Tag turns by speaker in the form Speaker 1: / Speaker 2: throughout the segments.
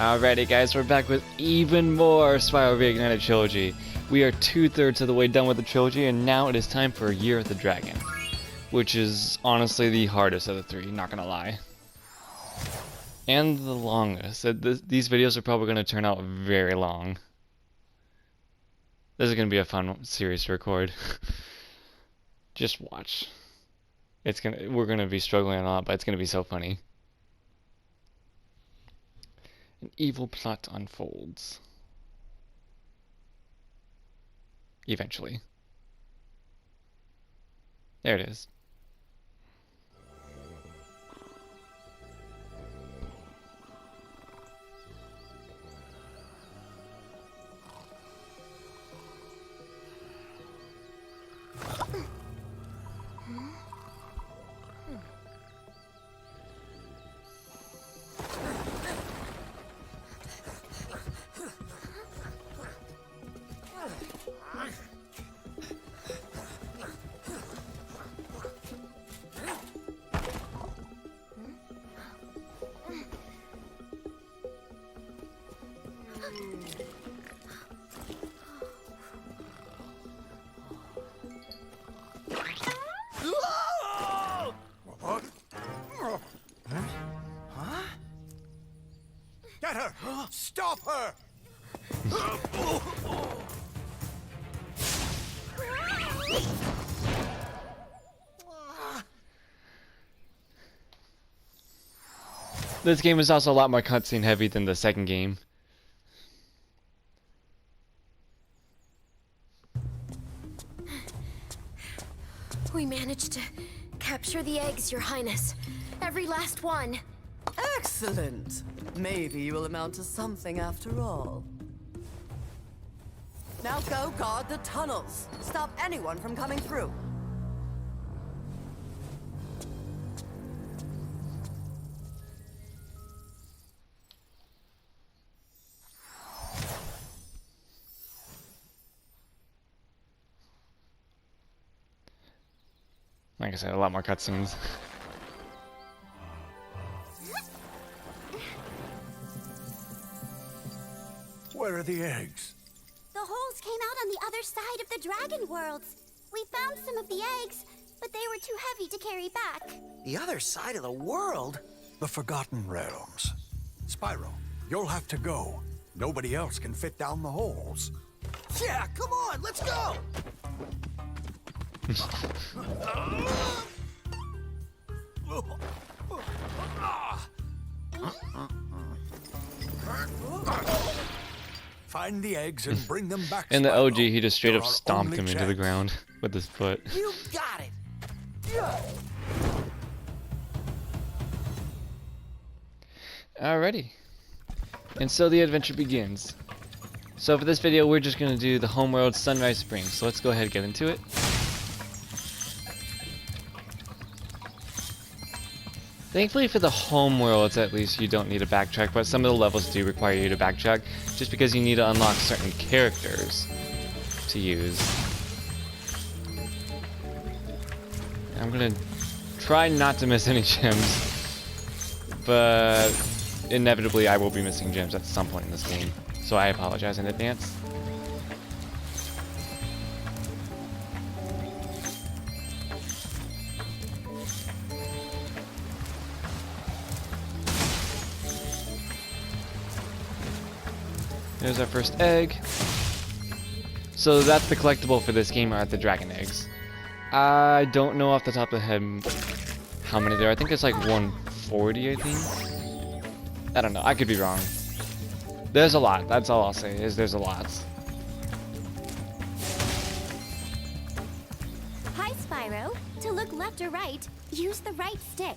Speaker 1: Alrighty guys, we're back with even more Spyro Reignited Trilogy. We are 2/3 of the way done with the trilogy, and now it is time for Year of the Dragon, which is honestly the hardest of the three, not gonna lie. And the longest. These videos are probably gonna turn out very long. This is gonna be a fun series to record. Just watch. We're gonna be struggling a lot, but it's gonna be so funny. An evil plot unfolds. Eventually. There it is.
Speaker 2: Get her! Stop her!
Speaker 1: This game is also a lot more cutscene heavy than the second game.
Speaker 3: We managed to capture the eggs, Your Highness. Every last one.
Speaker 4: Excellent. Maybe you will amount to something after all. Now go guard the tunnels. Stop anyone from coming through.
Speaker 1: Like I said, a lot more cutscenes.
Speaker 2: Where are the eggs?
Speaker 5: The holes came out on the other side of the dragon worlds. We found some of the eggs, but they were too heavy to carry back.
Speaker 6: The other side of the world?
Speaker 2: The Forgotten Realms. Spyro, you'll have to go. Nobody else can fit down the holes.
Speaker 6: Yeah, come on, let's go!
Speaker 2: Find the eggs and bring them back.
Speaker 1: In the
Speaker 2: Spyro.
Speaker 1: OG, he just straight
Speaker 2: You're
Speaker 1: up
Speaker 2: our
Speaker 1: stomped
Speaker 2: only
Speaker 1: him into the
Speaker 2: chance.
Speaker 1: ground with his foot.
Speaker 6: You got it!
Speaker 1: Alrighty. And so the adventure begins. So for this video, we're just gonna do the homeworld Sunrise Springs. So let's go ahead and get into it. Thankfully for the homeworlds, at least, you don't need to backtrack, but some of the levels do require you to backtrack, just because you need to unlock certain characters to use. I'm gonna try not to miss any gems, but inevitably I will be missing gems at some point in this game, so I apologize in advance. There's our first egg. So that's the collectible for this game, are the dragon eggs. I don't know off the top of the head how many there are. I think it's like 140, I think. I don't know. I could be wrong. There's a lot. That's all I'll say, is there's a lot.
Speaker 5: Hi, Spyro. To look left or right, use the right stick.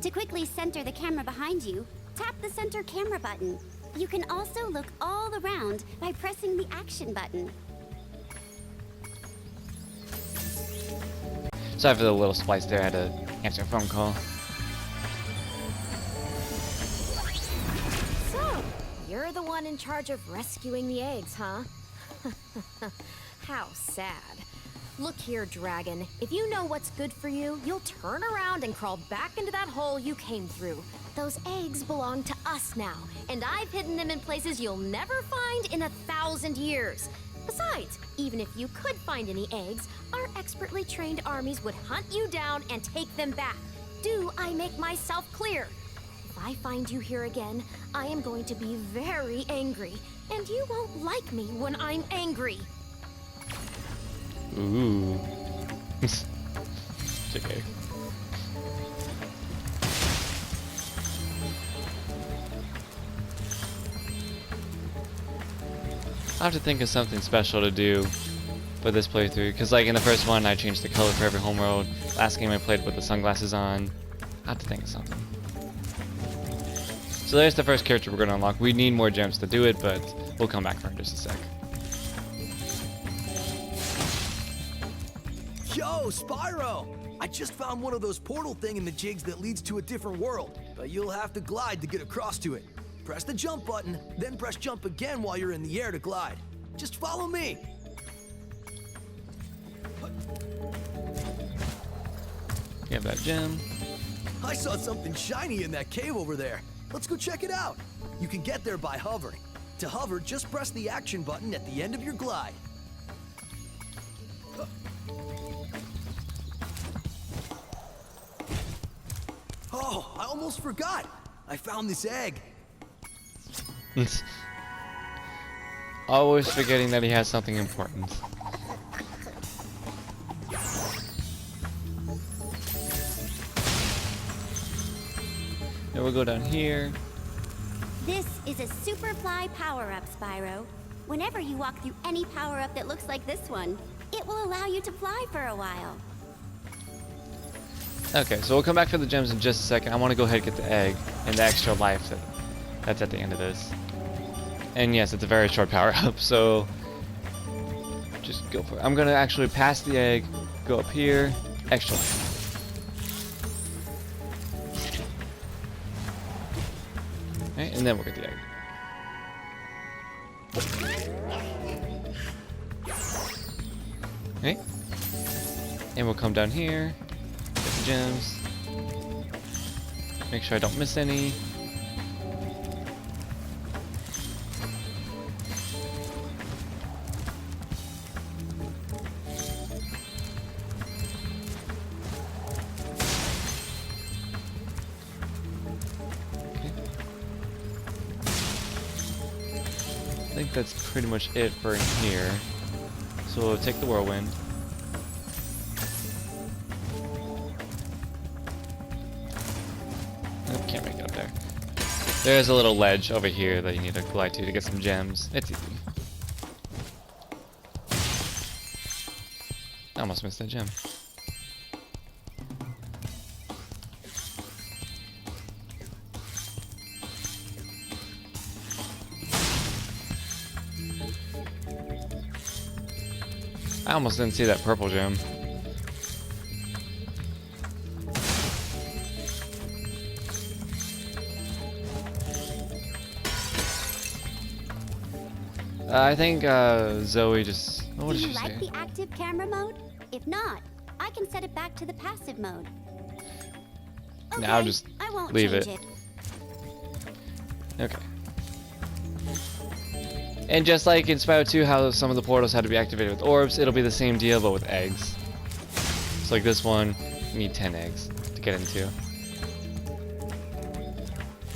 Speaker 5: To quickly center the camera behind you, tap the center camera button. You can also look all around by pressing the action button.
Speaker 1: Sorry for the little splice there. I had to answer a phone call.
Speaker 3: So, you're the one in charge of rescuing the eggs, huh? How sad. Look here, Dragon. If you know what's good for you, you'll turn around and crawl back into that hole you came through. Those eggs belong to us now, and I've hidden them in places you'll never find in 1,000 years. Besides, even if you could find any eggs, our expertly trained armies would hunt you down and take them back. Do I make myself clear? If I find you here again, I am going to be very angry, and you won't like me when I'm angry.
Speaker 1: Ooh. It's okay. I have to think of something special to do for this playthrough, because like in the first one I changed the color for every homeworld. Last game I played with the sunglasses on. I have to think of something. So there's the first character we're going to unlock. We need more gems to do it, but we'll come back for it in just a sec.
Speaker 6: Yo, Spyro! I just found one of those portal thingamajigs that leads to a different world, but you'll have to glide to get across to it. Press the jump button, then press jump again while you're in the air to glide. Just follow me.
Speaker 1: Get that gem.
Speaker 6: I saw something shiny in that cave over there. Let's go check it out. You can get there by hovering. To hover, just press the action button at the end of your glide. Oh, I almost forgot. I found this egg.
Speaker 1: Always forgetting that he has something important. Then we'll go down here.
Speaker 5: This is a super fly power-up, Spyro. Whenever you walk through any power-up that looks like this one, it will allow you to fly for a while.
Speaker 1: Okay, so we'll come back for the gems in just a second. I want to go ahead and get the egg and the extra life that's at the end of this. And yes, it's a very short power-up, so just go for it. I'm going to actually pass the egg, go up here, extra life. Okay, and then we'll get the egg. Okay. And we'll come down here, get the gems. Make sure I don't miss any. I think that's pretty much it for in here. So we'll take the whirlwind. Nope, can't make it up there. There's a little ledge over here that you need to glide to get some gems. It's easy. I almost missed that gem. I almost didn't see that purple gem. I think Zoe just... What did
Speaker 5: Do
Speaker 1: she
Speaker 5: you
Speaker 1: say?
Speaker 5: like the active camera mode? If not, I can set it back to the passive mode. Okay,
Speaker 1: Now just
Speaker 5: I won't
Speaker 1: leave
Speaker 5: change
Speaker 1: it. Okay. And just like in Spyro 2, how some of the portals had to be activated with orbs, it'll be the same deal, but with eggs. So like this one, you need 10 eggs to get into.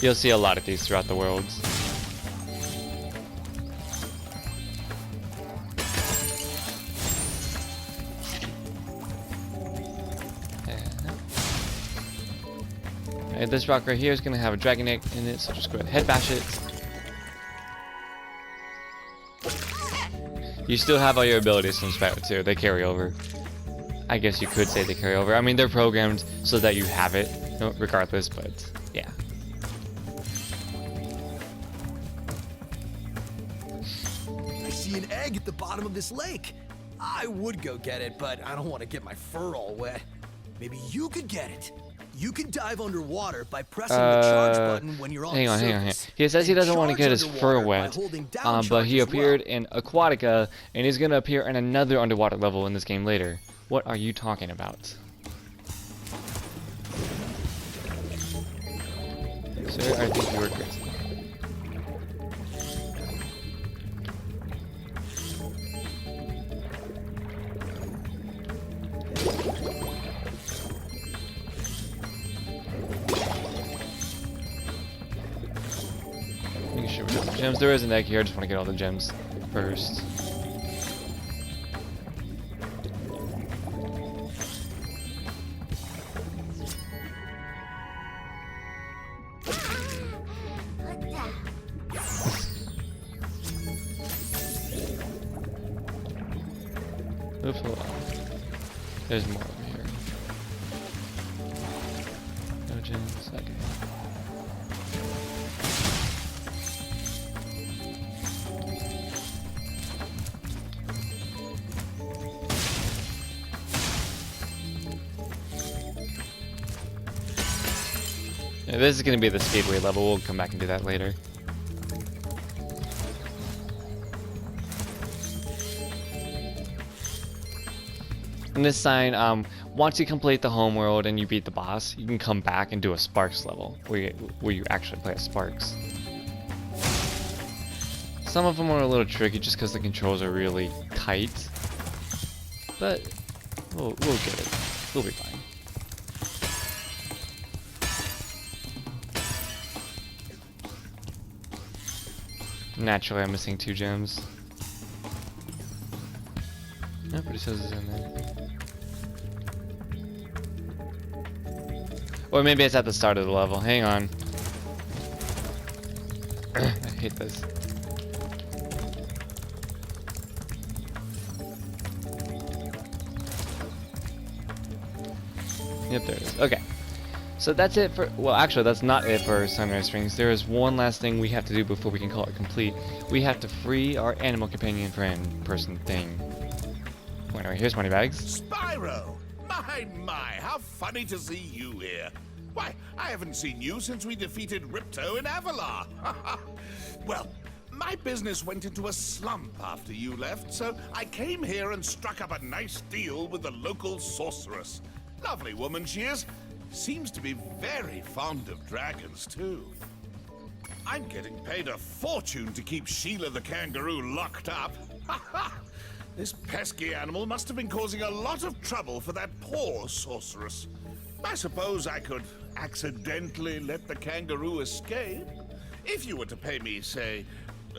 Speaker 1: You'll see a lot of these throughout the worlds. And this rock right here is going to have a dragon egg in it, so just go ahead and head bash it. You still have all your abilities from Spyro 2, they carry over. I guess you could say they carry over. I mean, they're programmed so that you have it, regardless, but yeah.
Speaker 6: I see an egg at the bottom of this lake. I would go get it, but I don't want to get my fur all wet. Maybe you could get it. You can dive underwater by pressing the charge button when you're on
Speaker 1: Hang
Speaker 6: the
Speaker 1: on.
Speaker 6: surface.
Speaker 1: He says he
Speaker 6: And
Speaker 1: doesn't want to
Speaker 6: charge
Speaker 1: get his fur
Speaker 6: underwater by
Speaker 1: wet,
Speaker 6: holding down
Speaker 1: but
Speaker 6: charge
Speaker 1: he
Speaker 6: as well.
Speaker 1: appeared in Aquatica, and he's going to appear in another underwater level in this game later. What are you talking about? Sir, I think you were crazy. Making sure we got the gems. There is an egg here. I just want to get all the gems first. Oops, hold on. There's more over here. No gems. Okay. Yeah, this is going to be the speedway level. We'll come back and do that later. And this sign, once you complete the homeworld and you beat the boss, you can come back and do a Sparks level, where you actually play as Sparks. Some of them are a little tricky just because the controls are really tight, but we'll get it. We'll be fine. Naturally, I'm missing 2 gems. No, but it says it's in there. Or maybe it's at the start of the level. Hang on. I hate this. Yep, there it is. Okay. So that's it for, well, actually that's not it for Sunrise Springs. There is one last thing we have to do before we can call it complete. We have to free our animal companion friend person thing. Well, anyway, here's Moneybags.
Speaker 7: Spyro! My, how funny to see you here. Why, I haven't seen you since we defeated Ripto in Avalar. Well, my business went into a slump after you left, so I came here and struck up a nice deal with the local sorceress. Lovely woman she is. Seems to be very fond of dragons, too. I'm getting paid a fortune to keep Sheila the kangaroo locked up. This pesky animal must have been causing a lot of trouble for that poor sorceress. I suppose I could accidentally let the kangaroo escape, if you were to pay me, say,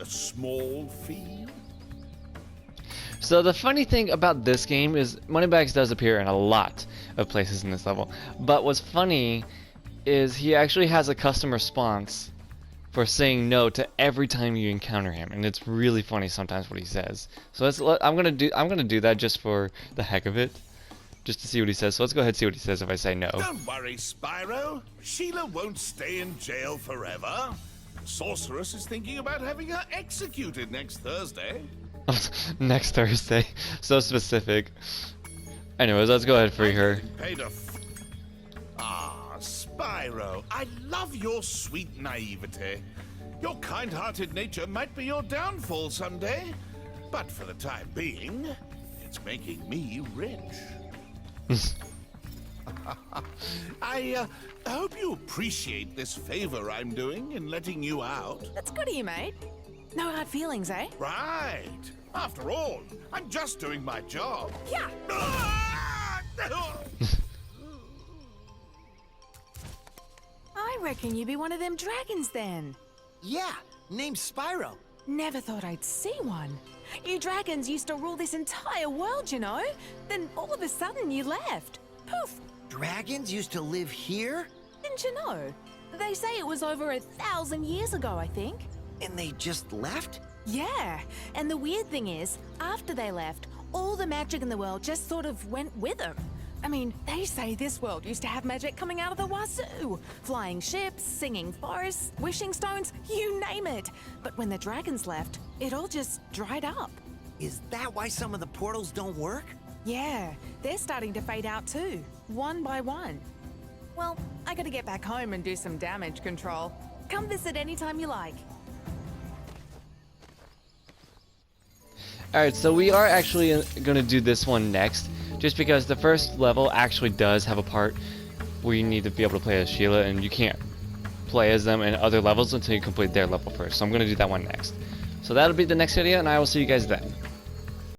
Speaker 7: a small fee.
Speaker 1: So the funny thing about this game is Moneybags does appear in a lot of places in this level. But what's funny is he actually has a custom response for saying no to every time you encounter him, and it's really funny sometimes what he says. So I'm gonna do that just for the heck of it, just to see what he says. So let's go ahead and see what he says if I say no.
Speaker 7: Don't worry, Spyro. Sheila won't stay in jail forever. The sorceress is thinking about having her executed next Thursday.
Speaker 1: Next Thursday. So specific. Anyways, let's go ahead and free her.
Speaker 7: Spyro, I love your sweet naivete. Your kind-hearted nature might be your downfall someday, but for the time being, it's making me rich. I hope you appreciate this favor I'm doing in letting you out.
Speaker 8: That's good of you, mate. No hard feelings, eh?
Speaker 7: Right. After all, I'm just doing my job.
Speaker 8: Yeah. I reckon you be one of them dragons then.
Speaker 6: Yeah, name's Spyro.
Speaker 8: Never thought I'd see one. You dragons used to rule this entire world, you know? Then all of a sudden you left. Poof!
Speaker 6: Dragons used to live here?
Speaker 8: Didn't you know? They say it was over 1,000 years ago, I think.
Speaker 6: And they just left?
Speaker 8: Yeah, and the weird thing is, after they left, all the magic in the world just sort of went with them. I mean, they say this world used to have magic coming out of the wazoo. Flying ships, singing forests, wishing stones, you name it. But when the dragons left, it all just dried up.
Speaker 6: Is that why some of the portals don't work?
Speaker 8: Yeah, they're starting to fade out too, one by one. Well, I gotta get back home and do some damage control. Come visit anytime you like.
Speaker 1: Alright, so we are actually going to do this one next, just because the first level actually does have a part where you need to be able to play as Sheila, and you can't play as them in other levels until you complete their level first. So I'm going to do that one next. So that'll be the next video, and I will see you guys then.